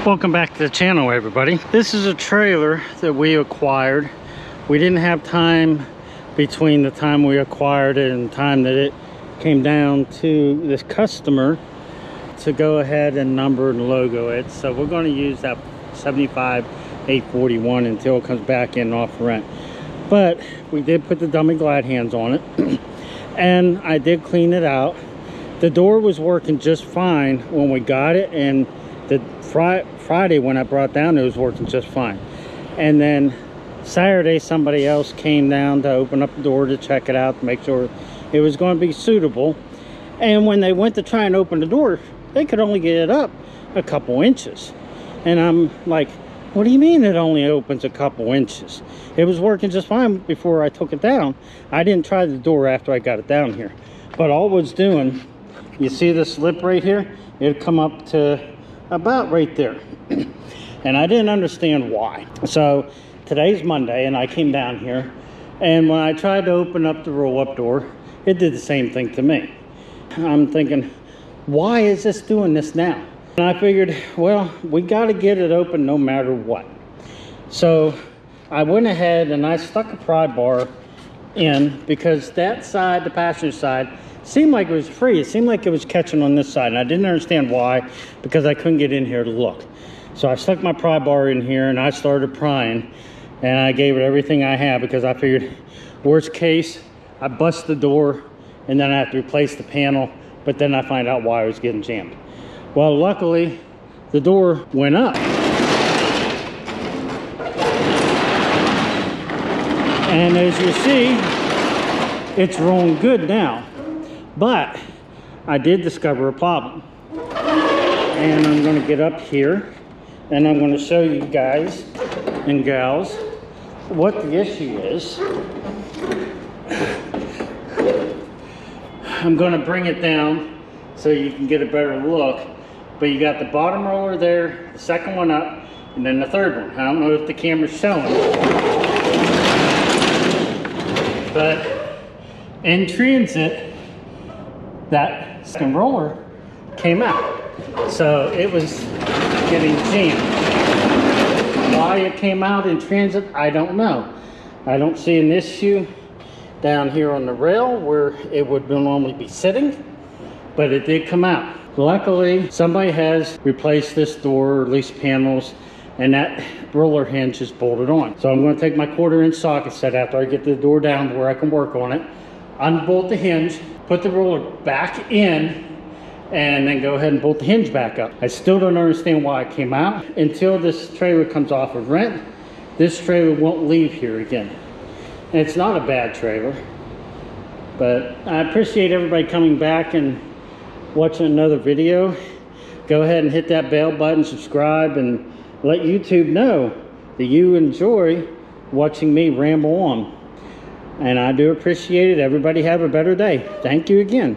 Welcome back to the channel, everybody. This is a trailer that we acquired. We didn't have time between the time we acquired it and the time that it came down to this customer to go ahead and number and logo it. So we're going to use that 75-841 until it comes back in off rent. But we did put the dummy glad hands on it and I did clean it out. The door was working just fine when we got it, and the Friday when I brought down, it was working just fine. And then Saturday somebody else came down to open up the door to check it out to make sure it was going to be suitable. And when they went to try and open the door, they could only get it up a couple inches. And I'm like, what do you mean it only opens a couple inches? It was working just fine before I took it down. I didn't try the door after I got it down here, but all it was doing, you see this lip right here, it'd come up to about right there. And I didn't understand why. So today's Monday and I came down here, and when I tried to open up the roll-up door, it did the same thing to me. I'm thinking, why is this doing this now? And I figured, well, we got to get it open no matter what. So I went ahead and I stuck a pry bar in, because that side, the passenger side, seemed like it was free. It seemed like it was catching on this side, and I didn't understand why, because I couldn't get in here to look. So I stuck my pry bar in here and I started prying, and I gave it everything I had, because I figured worst case I bust the door and then I have to replace the panel, but then I find out why I was getting jammed. Well, luckily the door went up, and as you see, it's rolling good now. But I did discover a problem, and I'm going to get up here and I'm going to show you guys and gals what the issue is. I'm going to bring it down so you can get a better look. But you got the bottom roller there, the second one up, and then the third one. I don't know if the camera's showing, but in transit, that second roller came out, so it was getting jammed. Why it came out in transit, I don't know. I don't see an issue down here on the rail where it would normally be sitting, but it did come out. Luckily, somebody has replaced this door, or at least panels, and that roller hinge is bolted on. So I'm going to take my 1/4-inch socket set after I get the door down where I can work on it, unbolt the hinge, put the roller back in, and then go ahead and bolt the hinge back up. I still don't understand why it came out. Until this trailer comes off of rent, this trailer won't leave here again. And it's not a bad trailer, but I appreciate everybody coming back and watching another video. Go ahead and hit that bell button, subscribe, and let YouTube know that you enjoy watching me ramble on. And I do appreciate it. Everybody have a better day. Thank you again.